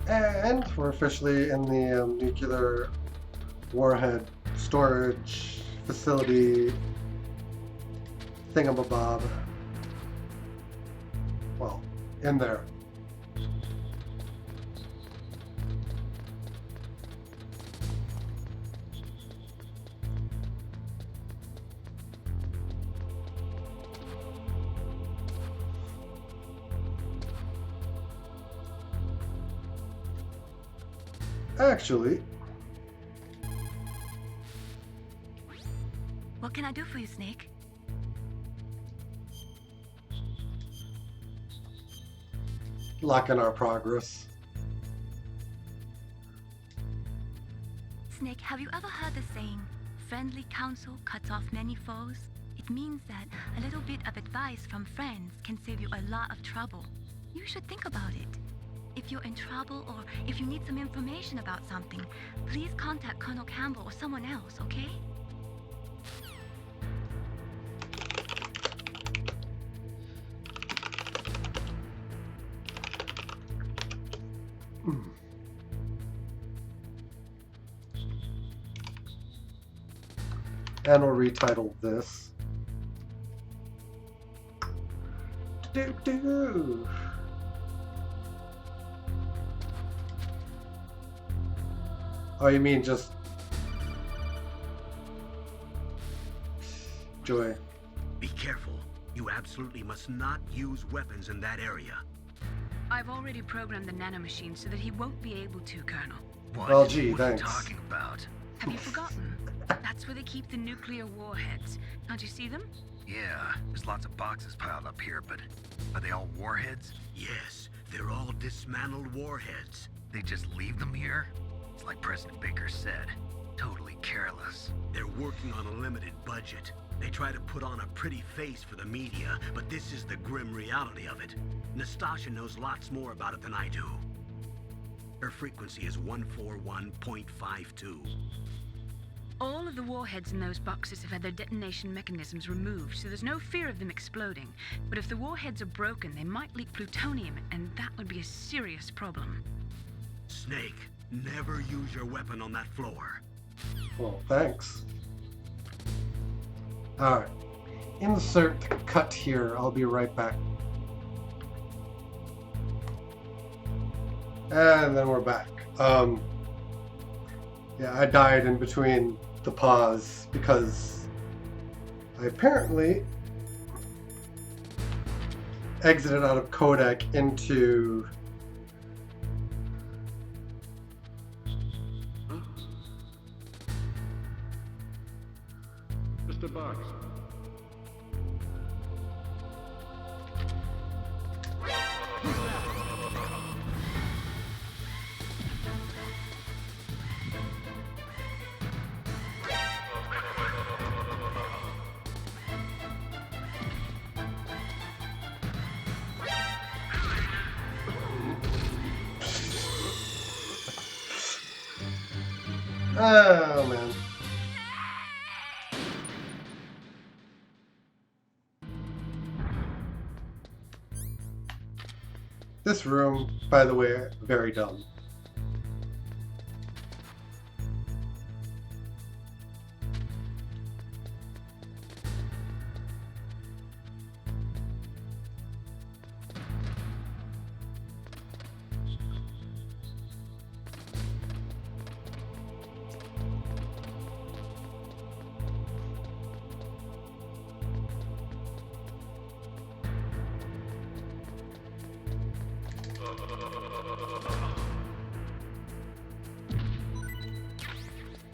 And we're officially in the nuclear warhead storage facility thingamabob. Well, in there. Actually, What can I do for you, Snake? locking our progress. Snake, have you ever heard the saying, friendly counsel cuts off many foes? It means that a little bit of advice from friends can save you a lot of trouble. You should think about it. If you're in trouble or if you need some information about something, please contact Colonel Campbell or someone else, okay? And we'll retitle this. Do-do. Oh, you mean just Joy? Be careful. You absolutely must not use weapons in that area. I've already programmed the nanomachine so that he won't be able to, Colonel. What? Well, gee, what are you thanks. talking about? Have you forgotten? That's where they keep the nuclear warheads. Can't you see them? Yeah, there's lots of boxes piled up here, but are they all warheads? Yes, they're all dismantled warheads. They just leave them here? It's like President Baker said. Totally careless. They're working on a limited budget. They try to put on a pretty face for the media, but this is the grim reality of it. Nastasha knows lots more about it than I do. Her frequency is 141.52. All of the warheads in those boxes have had their detonation mechanisms removed, so there's no fear of them exploding. But if the warheads are broken, they might leak plutonium, and that would be a serious problem. Snake, never use your weapon on that floor. Well, thanks. Alright. Insert cut here. I'll be right back. And then we're back. Yeah, I died in between the pause because I apparently exited out of codec into Mr. Box. oh man. This room, by the way, very dumb.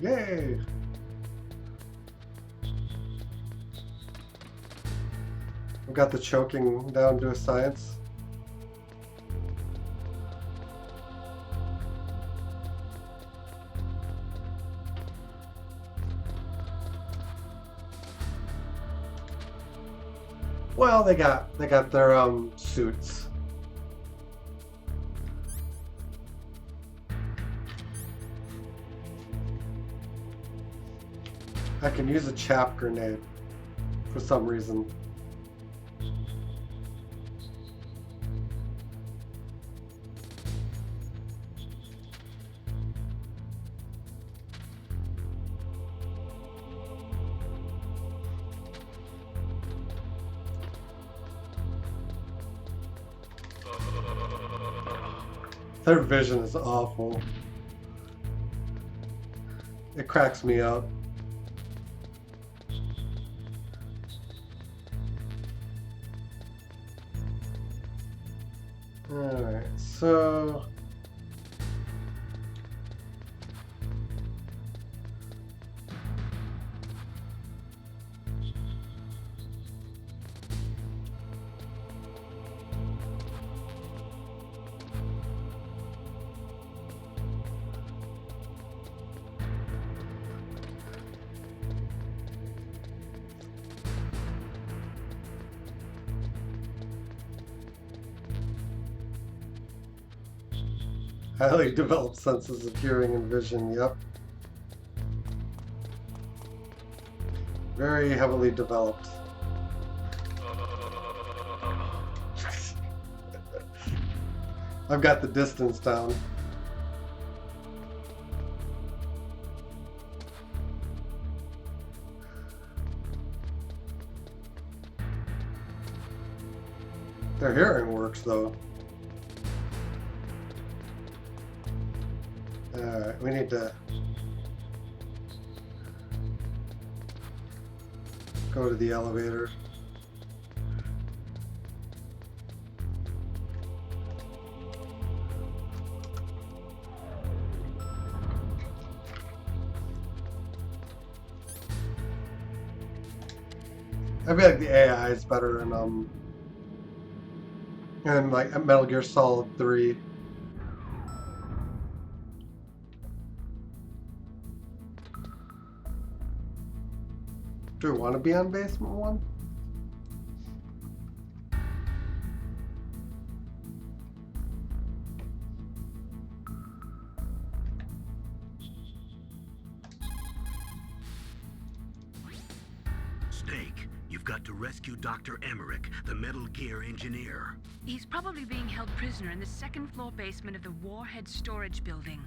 Yay! We got the choking down to a science. Well, they got their suits. I can use a chaff grenade for some reason. Their vision is awful. It cracks me up. Alright, so... highly developed senses of hearing and vision, yep. Very heavily developed. I've got the distance down. Their hearing works though. Alright, we need to go to the elevator. I feel like the AI is better in like Metal Gear Solid 3. Do we want to be on basement 1? Snake, you've got to rescue Dr. Emmerich, the Metal Gear engineer. He's probably being held prisoner in the second floor basement of the Warhead storage building.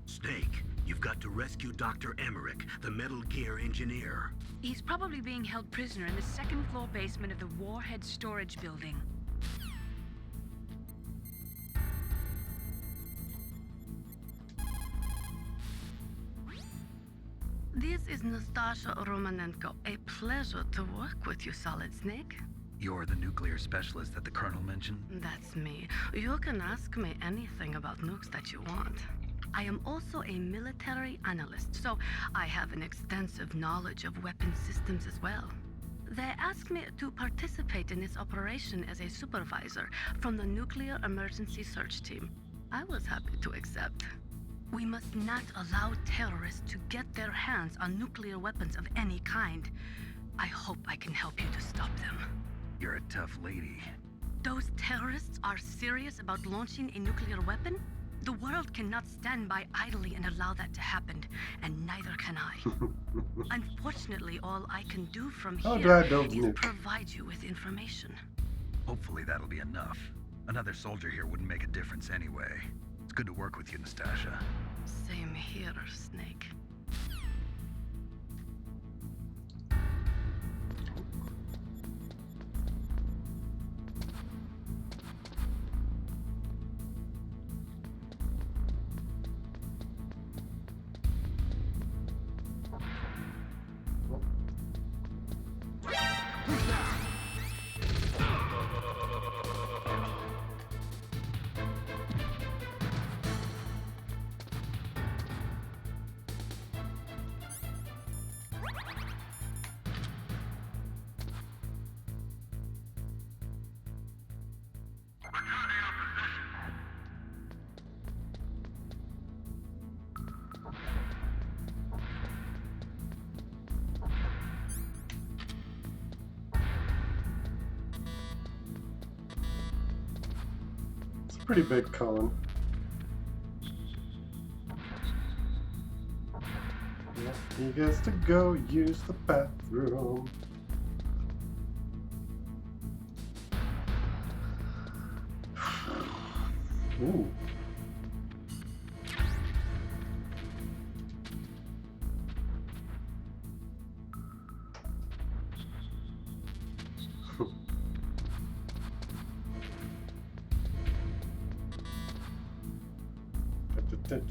Snake, you've got to rescue Dr. Emmerich, the Metal Gear engineer. He's probably being held prisoner in the second floor basement of the Warhead storage building. This is Nastasha Romanenko. A pleasure to work with you, Solid Snake. You're the nuclear specialist that the Colonel mentioned? That's me. You can ask me anything about nukes that you want. I am also a military analyst, so I have an extensive knowledge of weapon systems as well. They asked me to participate in this operation as a supervisor from the Nuclear Emergency Search Team. I was happy to accept. We must not allow terrorists to get their hands on nuclear weapons of any kind. I hope I can help you to stop them. You're a tough lady. Those terrorists are serious about launching a nuclear weapon? The world cannot stand by idly and allow that to happen, and neither can I. Unfortunately, all I can do from here is provide you with information. Hopefully that'll be enough. Another soldier here wouldn't make a difference anyway. It's good to work with you, Nastasha. Same here, Snake. Pretty big cone. Yeah, he gets to go use the bathroom. Ooh. It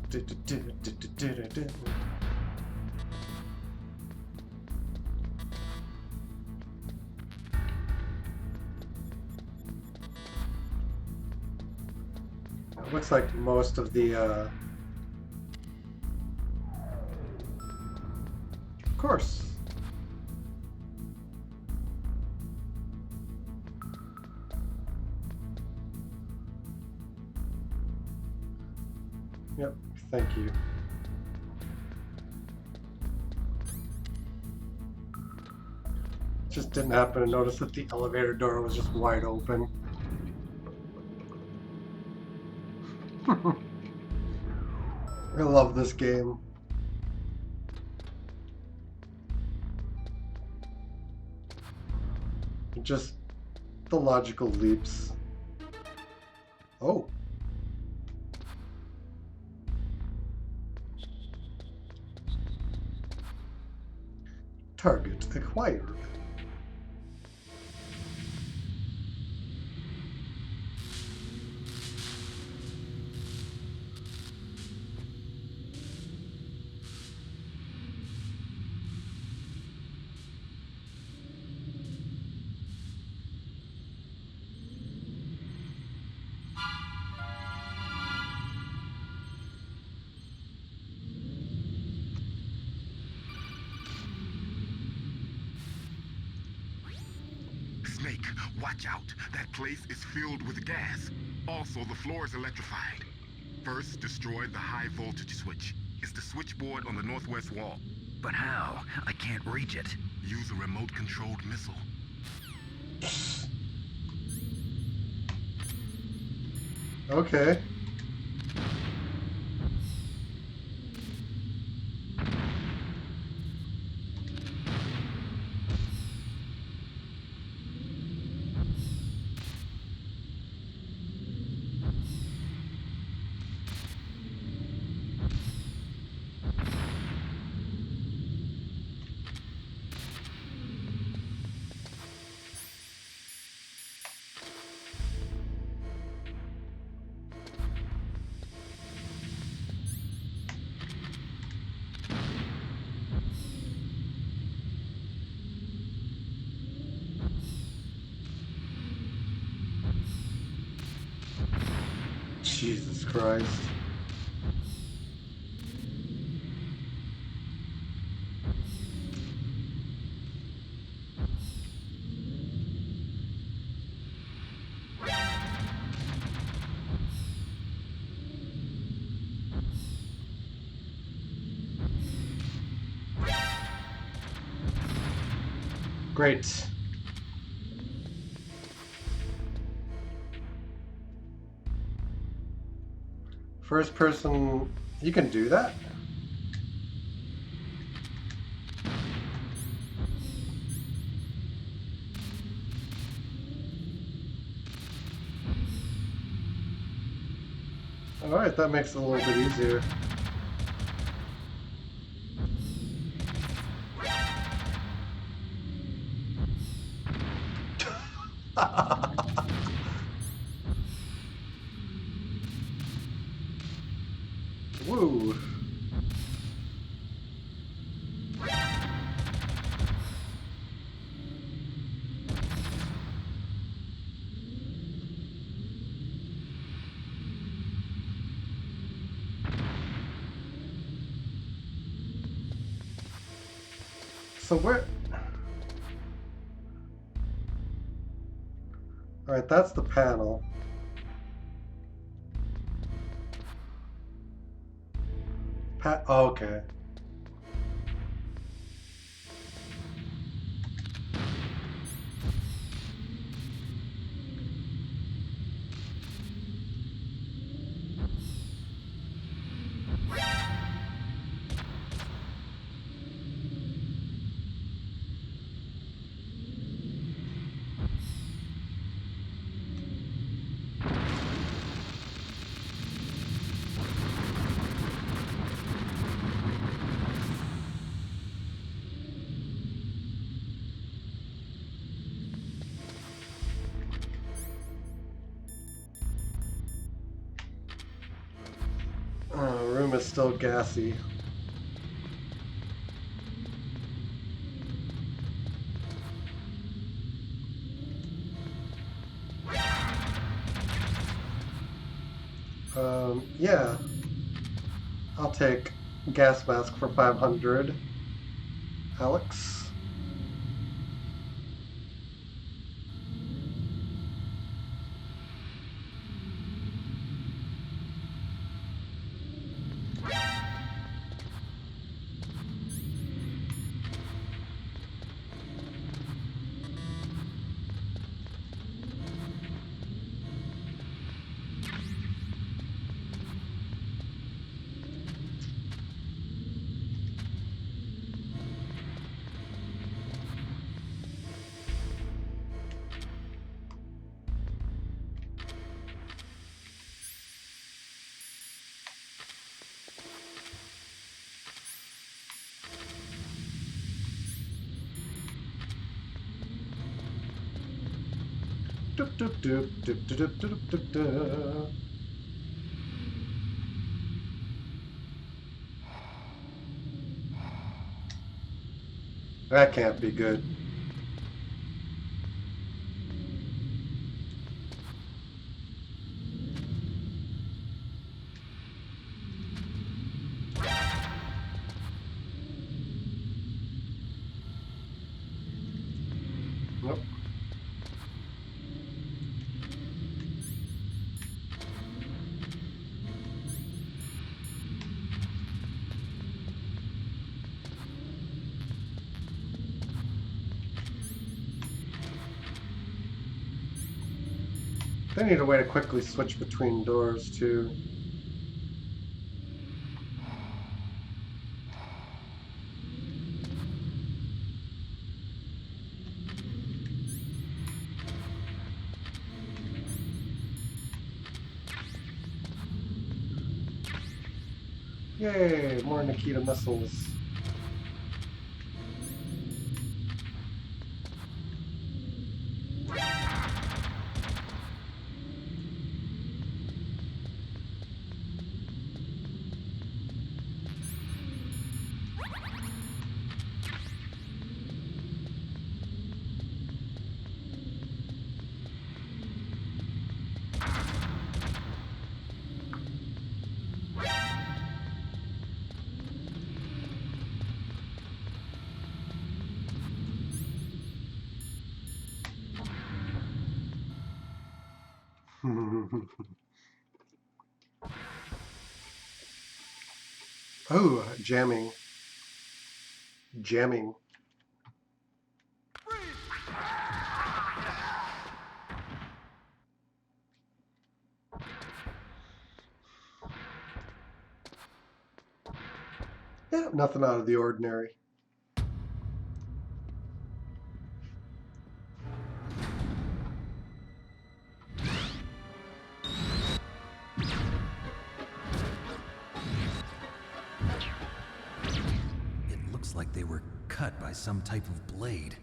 looks like most of the, of course. Yep, thank you. Just didn't happen to notice that the elevator door was just wide open. I love this game. Just the logical leaps. Oh. Target acquired. Snake, watch out. That place is filled with gas. Also, the floor is electrified. First, destroy the high voltage switch. It's the switchboard on the northwest wall. But how? I can't reach it. Use a remote-controlled missile. Okay. Jesus Christ. Great. First person, you can do that? Alright, that makes it a little bit easier. Woo. So where... Alright, that's the panel. Oh, okay. room is still gassy. Yeah. I'll take gas mask for 500. Alex? Doop, doop, doop, doop, doop, doop, doop, doop. That can't be good. Nope. They need a way to quickly switch between doors, too. Yay, more Nikita missiles. Oh, jamming. Jamming. Yeah, nothing out of the ordinary. It looks like they were cut by some type of blade.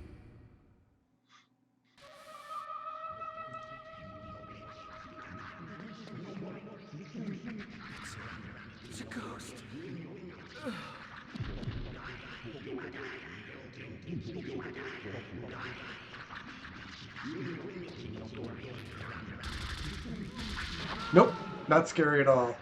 It's a ghost. Nope, not scary at all.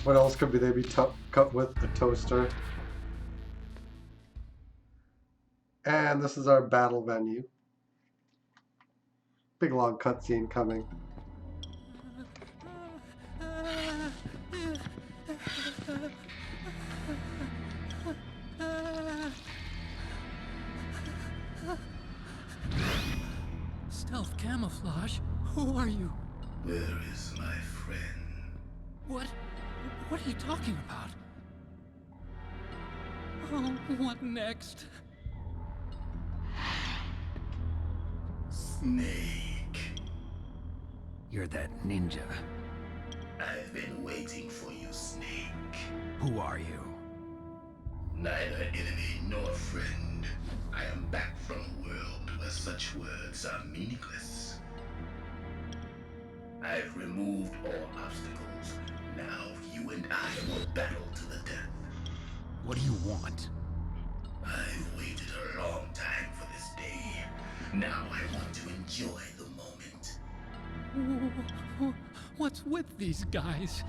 What else could they be cut with? A toaster. And this is our battle venue. Big long cutscene coming. Stealth camouflage? Who are you? Where is my friend? What are you talking about? Oh, what next? Snake. You're that ninja. I've been waiting for you, Snake. Who are you? Neither enemy nor friend. I am back from a world where such words are meaningless. I've removed all obstacles. Now you and I will battle to the death. What do you want? I've waited a long time for this day. Now I want to enjoy the moment. What's with these guys?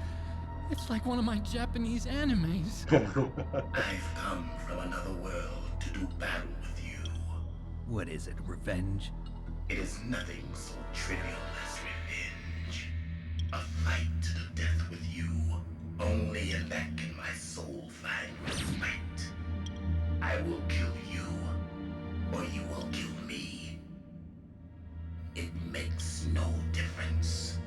It's like one of my Japanese animes. I've come from another world to do battle with you. What is it, revenge? It is nothing so trivial as revenge. A fight to the death with you. Only in that can my soul find respite. I will kill you, or you will kill me. It makes no difference.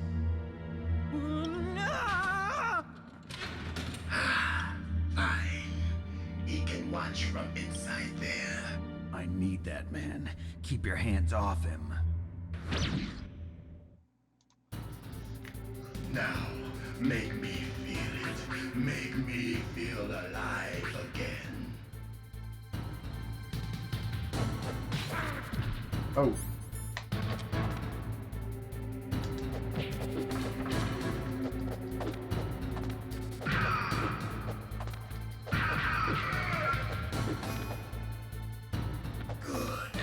Fine. He can watch from inside there. I need that man. Keep your hands off him. Now, make me feel it. Make me feel alive again. Oh. Good.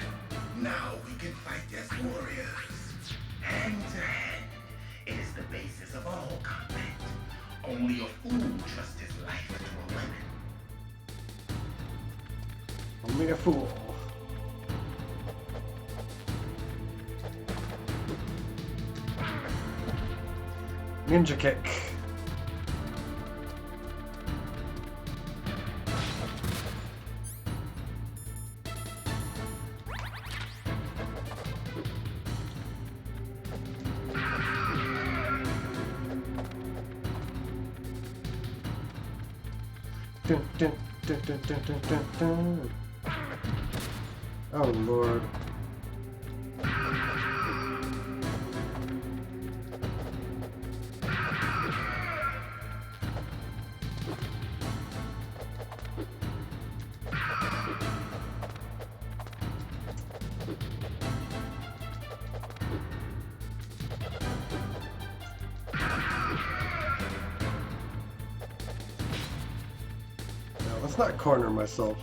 Now we can fight as warriors. Hand to hand. It is the basis of all combat. Only a fool trusts his life to a weapon. Only a fool. Ninja kick. Dun, dun, dun, dun, dun, dun, dun, dun. Oh Lord. Now, let's not corner myself.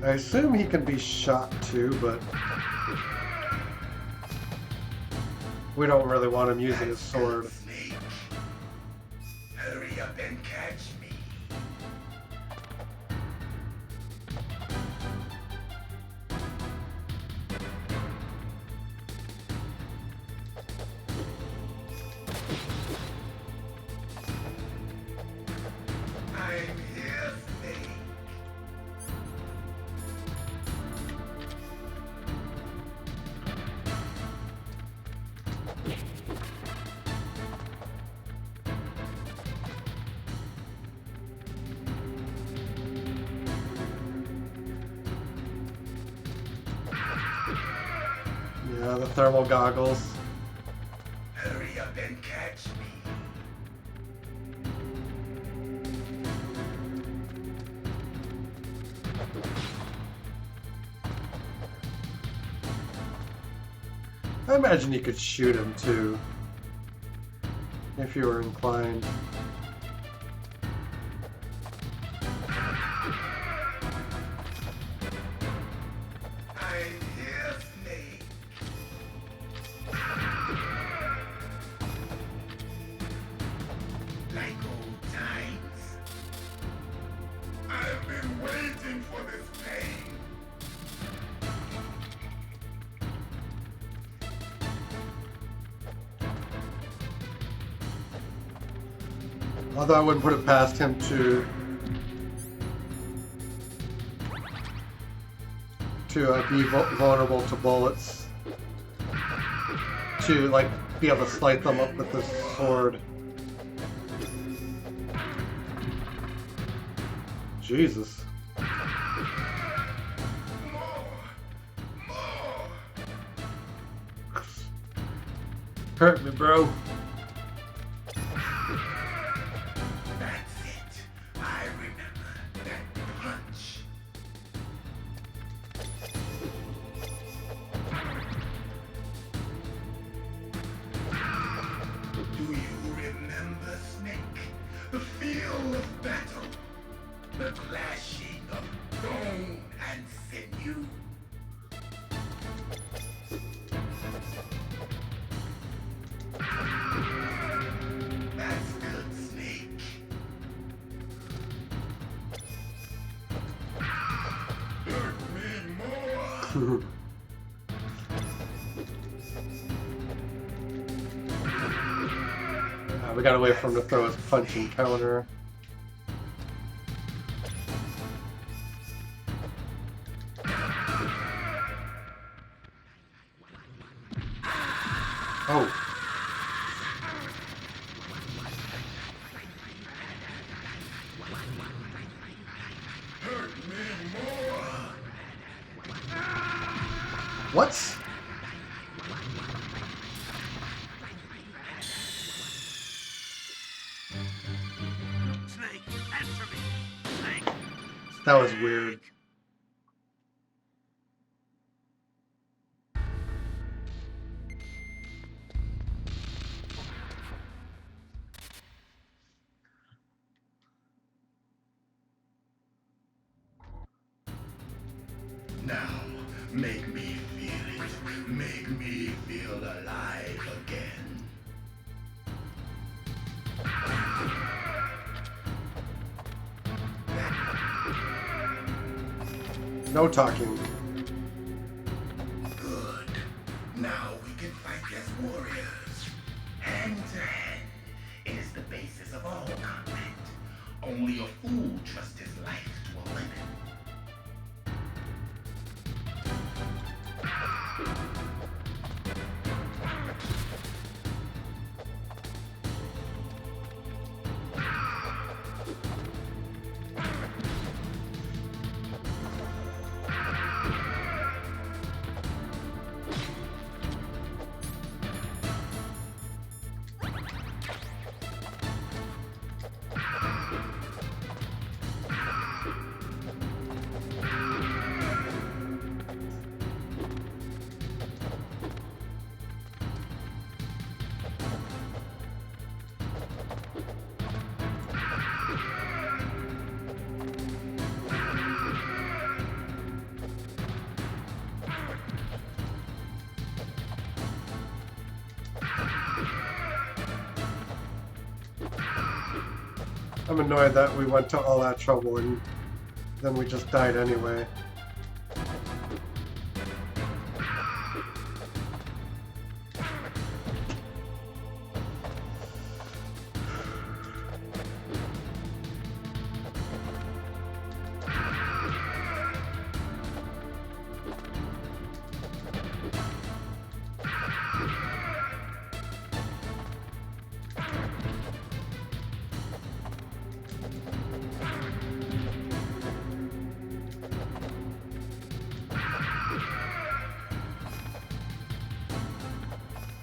I assume he can be shot too, but we don't really want him using his sword. Snake. Hurry up and catch me. I'm here, Snake. Yeah, the thermal goggles. Hurry up and catch me. I imagine you could shoot him too, if you were inclined. I'm here, Snake. Although I wouldn't put it past him to be vulnerable to bullets, to like be able to slice them up with this sword. Jesus. Hurt me, bro. That's it. I remember that punch. Do you remember, Snake? The feel of battle. The clashing of bone and sinew. That's good, Snake. Hurt me more. We gotta wait for him to throw his punch and counter. Oh. What? Snake, answer me. Snake. That was weird. Now, make me feel it. Make me feel alive again. No talking. Good. Now we can fight as warriors. Hand to hand. It is the basis of all combat. Only a fool trusts his life to a weapon. I'm annoyed that we went to all that trouble and then we just died anyway.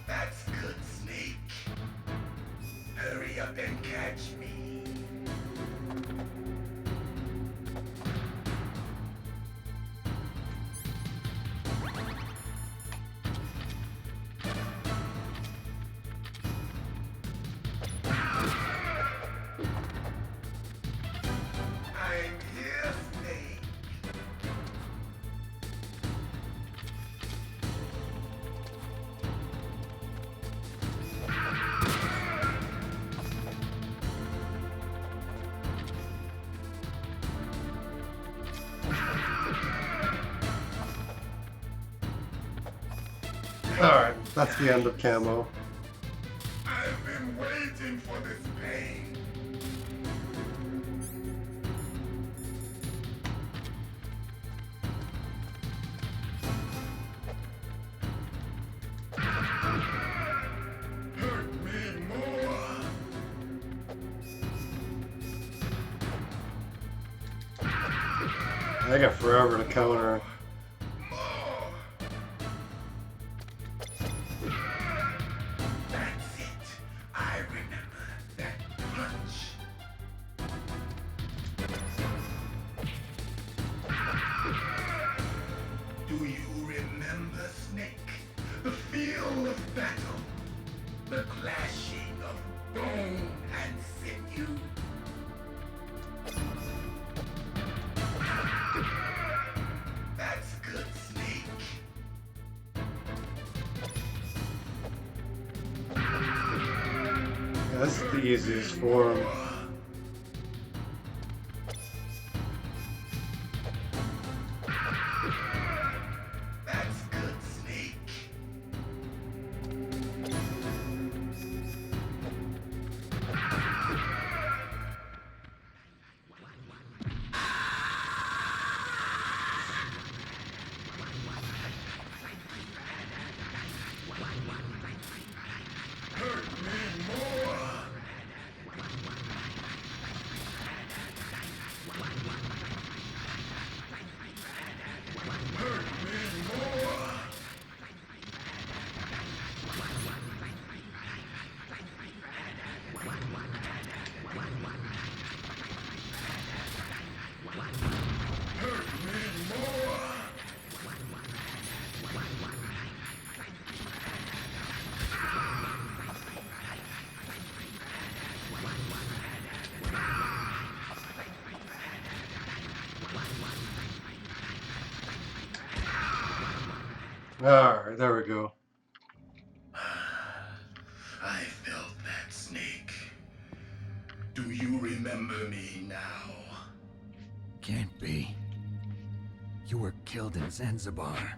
That's good, Snake. Hurry up and catch me. I'm here, Snake. Alright, that's the end of Camo. I've been waiting for this pain. I got forever to counter. That's it. I remember that punch. Do you remember, Snake? The feel of battle. The clashing of bone and sinew. That's good, Snake. Yeah, this is the easiest form. That's good, Snake. Hurt me more. Hurt me more. Hurt me more. Alright, there we go. I felt that, Snake. Do you remember me now? Can't be. You were killed in Zanzibar.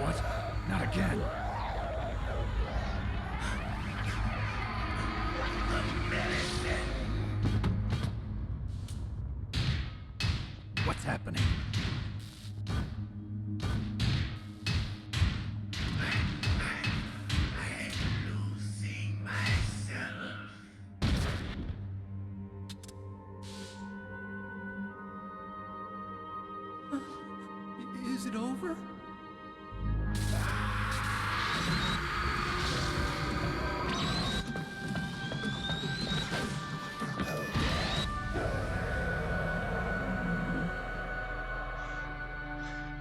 What? Not again. What's happening? I'm losing myself. Is it over?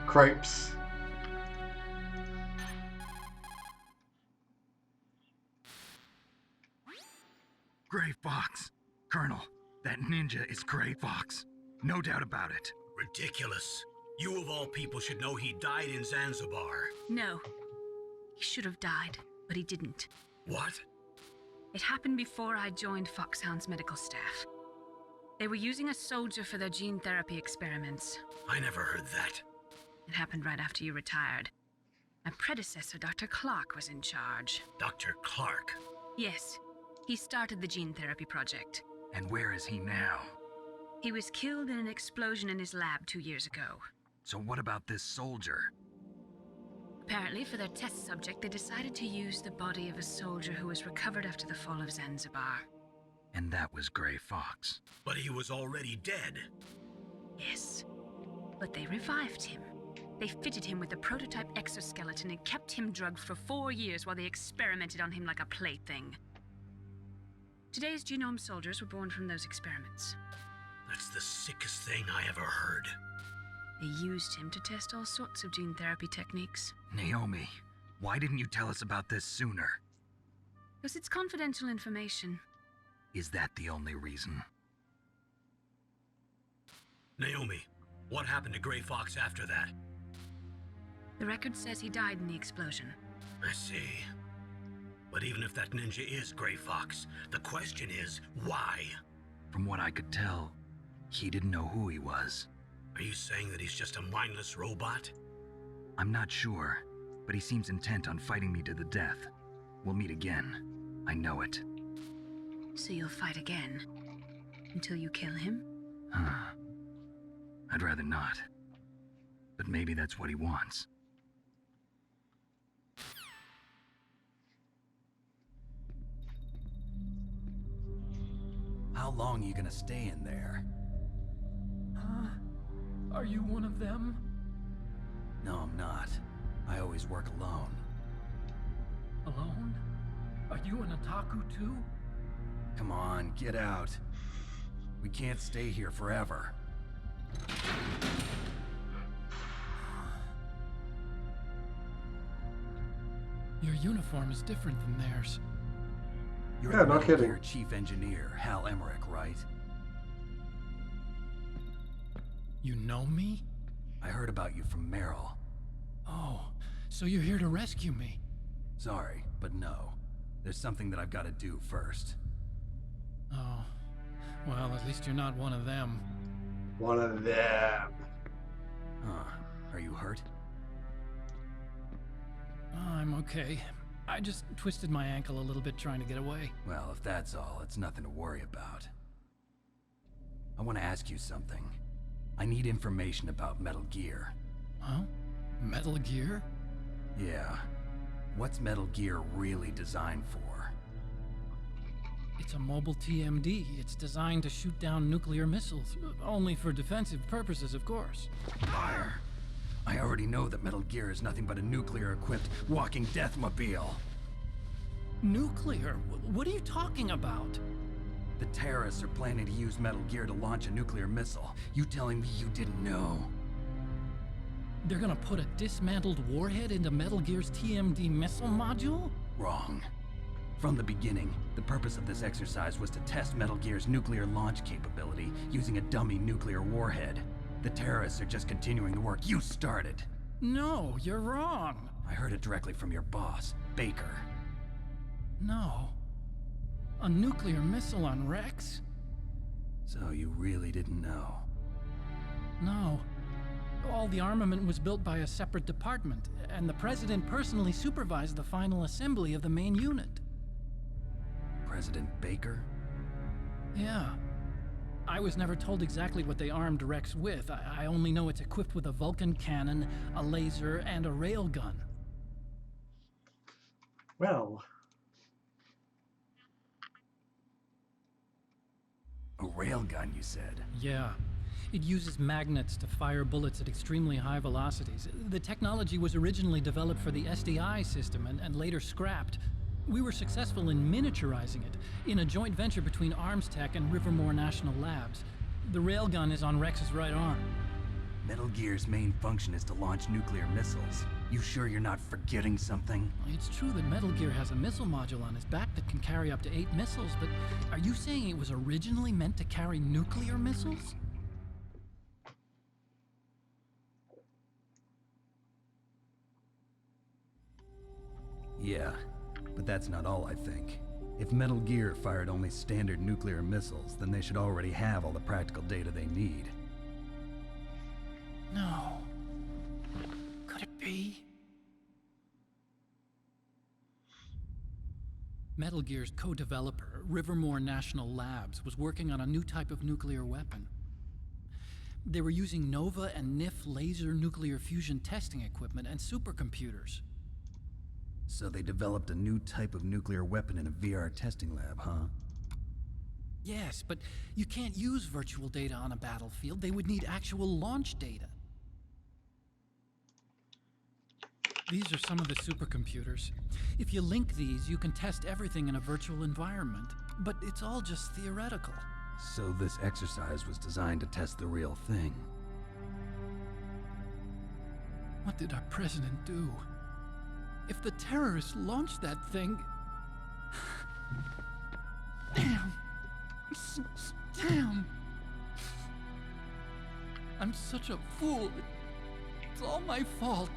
Cripes. Gray Fox. Colonel, that ninja is Gray Fox. No doubt about it. Ridiculous. You of all people should know he died in Zanzibar. No. He should have died, but he didn't. What? It happened before I joined Foxhound's medical staff. They were using a soldier for their gene therapy experiments. I never heard that. It happened right after you retired. My predecessor, Dr. Clark, was in charge. Dr. Clark. Yes, he started the gene therapy project. And where is he now? He was killed in an explosion in his lab 2 years ago. So what about this soldier? Apparently, for their test subject, they decided to use the body of a soldier who was recovered after the fall of Zanzibar. And that was Gray Fox. But he was already dead. Yes, but they revived him. They fitted him with a prototype exoskeleton and kept him drugged for 4 years while they experimented on him like a plaything. Today's genome soldiers were born from those experiments. That's the sickest thing I ever heard. They used him to test all sorts of gene therapy techniques. Naomi, why didn't you tell us about this sooner? Because it's confidential information. Is that the only reason? Naomi, what happened to Gray Fox after that? The record says he died in the explosion. I see. But even if that ninja is Gray Fox, the question is, why? From what I could tell, he didn't know who he was. Are you saying that he's just a mindless robot? I'm not sure, but he seems intent on fighting me to the death. We'll meet again. I know it. So you'll fight again? Until you kill him? Huh. I'd rather not. But maybe that's what he wants. long are you gonna stay in there? Huh? Are you one of them? No, I'm not. I always work alone. Alone? Are you an otaku too? Come on, get out. We can't stay here forever. Your uniform is different than theirs. You're Yeah, the no Metal kidding. Gear Chief Engineer, Hal Emmerich, right? You know me? I heard about you from Meryl. Oh, so you're here to rescue me? Sorry, but no. There's something that I've got to do first. Oh, well, at least you're not one of them. One of them. Huh. Are you hurt? I'm okay. I just twisted my ankle a little bit trying to get away. Well, if that's all, it's nothing to worry about. I want to ask you something. I need information about Metal Gear. Huh? Metal Gear? Yeah. What's Metal Gear really designed for? It's a mobile TMD. It's designed to shoot down nuclear missiles. Only for defensive purposes, of course. Fire. I already know that Metal Gear is nothing but a nuclear-equipped walking deathmobile. Nuclear? What are you talking about? The terrorists are planning to use Metal Gear to launch a nuclear missile. You telling me you didn't know? They're gonna put a dismantled warhead into Metal Gear's TMD missile module? Wrong. From the beginning, the purpose of this exercise was to test Metal Gear's nuclear launch capability using a dummy nuclear warhead. The terrorists are just continuing the work you started. No, you're wrong. I heard it directly from your boss, Baker. No. A nuclear missile on Rex? So you really didn't know? No. All the armament was built by a separate department, and the president personally supervised the final assembly of the main unit. President Baker? Yeah. I was never told exactly what they armed Rex with. I only know it's equipped with a Vulcan cannon, a laser, and a railgun. Well, A railgun, you said? Yeah. It uses magnets to fire bullets at extremely high velocities. The technology was originally developed for the SDI system and later scrapped. We were successful in miniaturizing it in a joint venture between ArmsTech and Rivermore National Labs. The railgun is on Rex's right arm. Metal Gear's main function is to launch nuclear missiles. You sure you're not forgetting something? It's true that Metal Gear has a missile module on his back that can carry up to 8 missiles, but are you saying it was originally meant to carry nuclear missiles? Yeah, but that's not all I think. If Metal Gear fired only standard nuclear missiles, then they should already have all the practical data they need. No. Could it be? Metal Gear's co-developer, Rivermore National Labs, was working on a new type of nuclear weapon. They were using Nova and NIF laser nuclear fusion testing equipment and supercomputers. So they developed a new type of nuclear weapon in a VR testing lab, huh? Yes, but you can't use virtual data on a battlefield. They would need actual launch data. These are some of the supercomputers. If you link these, you can test everything in a virtual environment. But it's all just theoretical. So this exercise was designed to test the real thing. What did our president do? If the terrorists launched that thing... Damn. Damn. I'm such a fool. It's all my fault.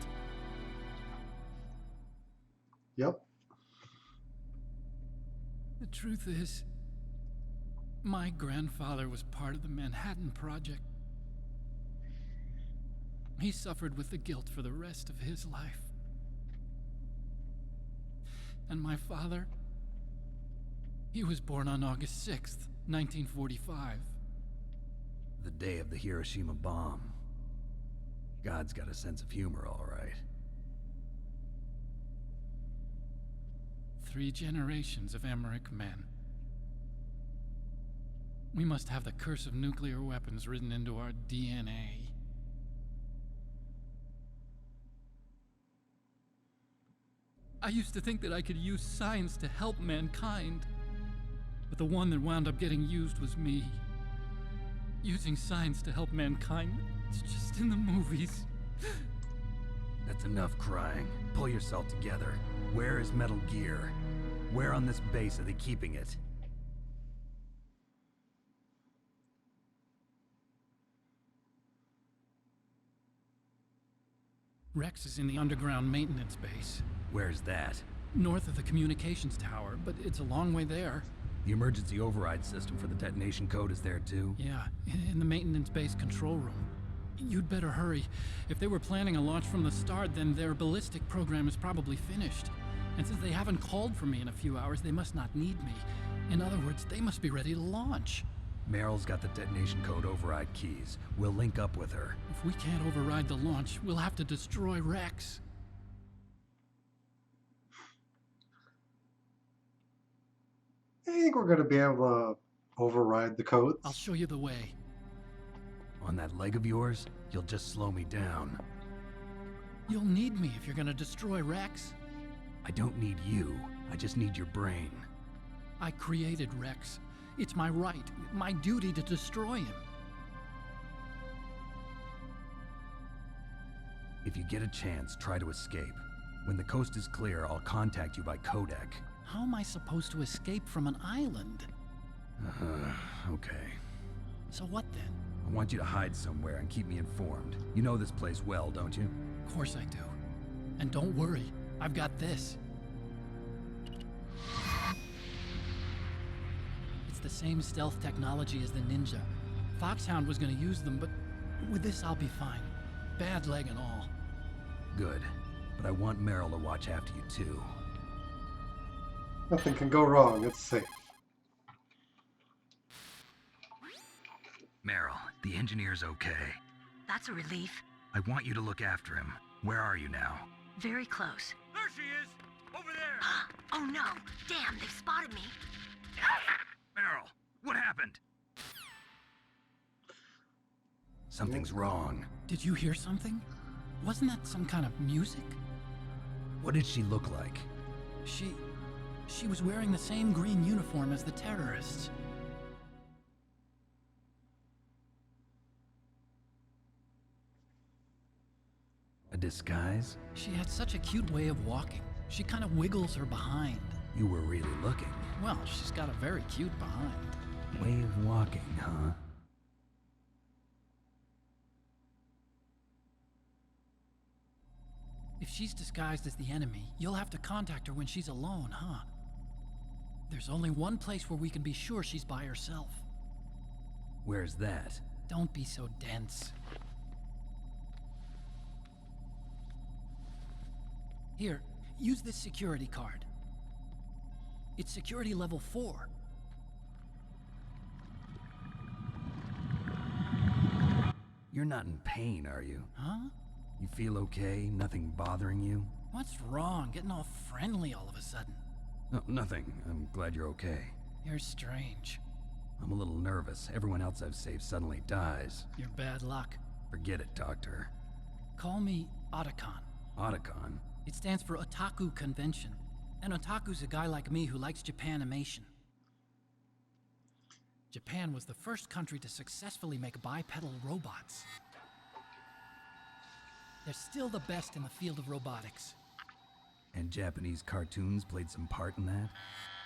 yep. The truth is, my grandfather was part of the Manhattan Project. He suffered with the guilt for the rest of his life. And my father, he was born on August 6th, 1945. The day of the Hiroshima bomb. God's got a sense of humor, all right. 3 generations of Emmerich men. We must have the curse of nuclear weapons written into our DNA. I used to think that I could use science to help mankind. But the one that wound up getting used was me. Using science to help mankind, it's just in the movies. That's enough crying. Pull yourself together. Where is Metal Gear? Where on this base are they keeping it? Rex is in the underground maintenance base. Where's that? North of the communications tower, but it's a long way there. The emergency override system for the detonation code is there too? Yeah, in the maintenance base control room. You'd better hurry. If they were planning a launch from the start, then their ballistic program is probably finished. And since they haven't called for me in a few hours, they must not need me. In other words, they must be ready to launch. Meryl's got the detonation code override keys. We'll link up with her. If we can't override the launch, we'll have to destroy Rex. I think we're going to be able to override the codes. I'll show you the way. On that leg of yours, you'll just slow me down. You'll need me if you're going to destroy Rex. I don't need you. I just need your brain. I created Rex. It's my right, my duty to destroy him. If you get a chance, try to escape. When the coast is clear, I'll contact you by codec. How am I supposed to escape from an island? Okay. So what then? I want you to hide somewhere and keep me informed. You know this place well, don't you? Of course I do. And don't worry, I've got this. It's the same stealth technology as the Ninja. Foxhound was gonna use them, but with this I'll be fine. Bad leg and all. Good. But I want Meryl to watch after you too. Nothing can go wrong. It's safe. Meryl, the engineer's okay. That's a relief. I want you to look after him. Where are you now? Very close. There she is! Over there! Oh no! Damn, they've spotted me. Meryl, what happened? Something's wrong. Did you hear something? Wasn't that some kind of music? What did she look like? She was wearing the same green uniform as the terrorists. A disguise? She had such a cute way of walking. She kind of wiggles her behind. You were really looking. Well, she's got a very cute behind. Way of walking, huh? If she's disguised as the enemy, you'll have to contact her when she's alone, huh? There's only one place where we can be sure she's by herself. Where's that? Don't be so dense. Here, use this security card. It's security level 4. You're not in pain, are you? Huh? You feel okay? Nothing bothering you? What's wrong? Getting all friendly all of a sudden. No, nothing. I'm glad you're okay. You're strange. I'm a little nervous. Everyone else I've saved suddenly dies. You're bad luck. Forget it, Doctor. Call me Otacon. Otacon? It stands for Otaku Convention. An otaku's a guy like me who likes Japanimation. Japan was the first country to successfully make bipedal robots. They're still the best in the field of robotics. And Japanese cartoons played some part in that?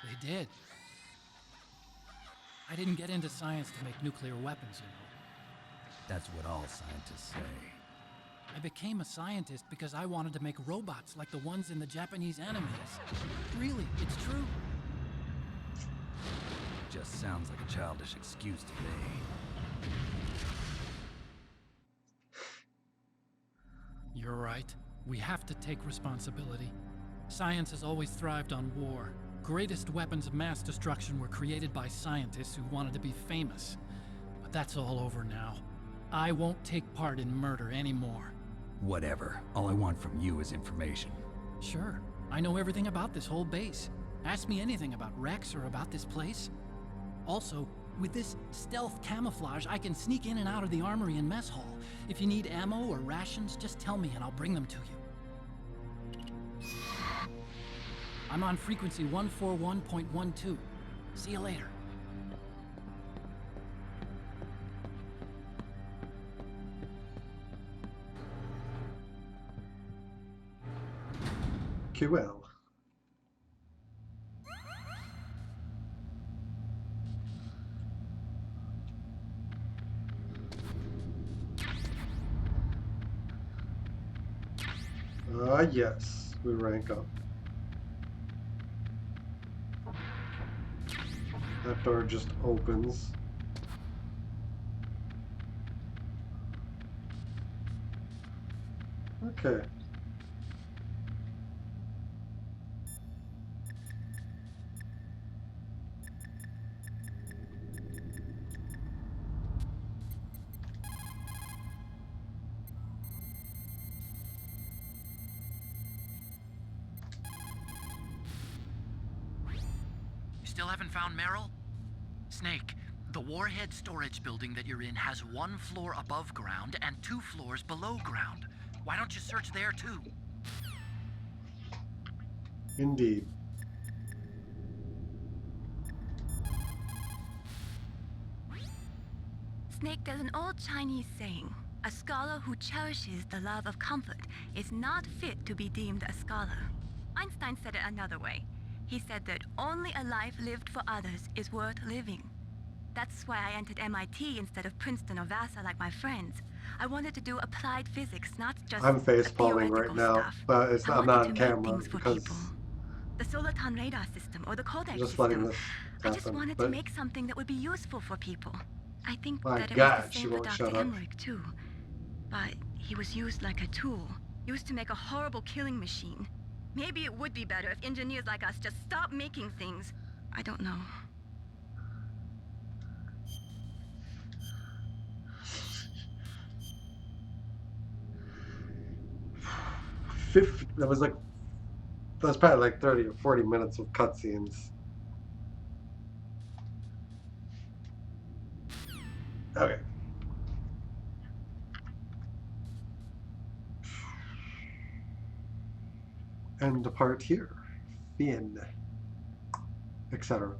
They did. I didn't get into science to make nuclear weapons, you know. That's what all scientists say. I became a scientist because I wanted to make robots like the ones in the Japanese animes. Really, it's true. Just sounds like a childish excuse to me. You're right. We have to take responsibility. Science has always thrived on war. Greatest weapons of mass destruction were created by scientists who wanted to be famous. But that's all over now. I won't take part in murder anymore. Whatever. All I want from you is information. Sure. I know everything about this whole base. Ask me anything about Rex or about this place. Also, With this stealth camouflage, I can sneak in and out of the armory and mess hall. If you need ammo or rations, just tell me and I'll bring them to you. I'm on frequency 141.12. See you later. QL. Yes, we rank up. That door just opens. Okay. Still haven't found Meryl? Snake, the warhead storage building that you're in has 1 floor above ground and 2 floors below ground. Why don't you search there too? Indeed. Snake, there's an old Chinese saying, a scholar who cherishes the love of comfort is not fit to be deemed a scholar. Einstein said it another way. He said that only a life lived for others is worth living. That's why I entered MIT instead of Princeton or Vassar like my friends. I wanted to do applied physics, not just I'm face-palming right theoretical now, stuff. but it's I I'm not wanted on to make camera things for because people. The Soliton radar system or the Kodak I'm just letting system. this I just happen. wanted But to make something that would be useful for people. I think my that it God, was the she same for won't Dr. shut up. Emmerich too. But he was used like a tool, used to make a horrible killing machine. Maybe it would be better if engineers like us just stopped making things. I don't know. That was probably like 30 or 40 minutes of cutscenes. Okay. And the part here. Finn. Etc.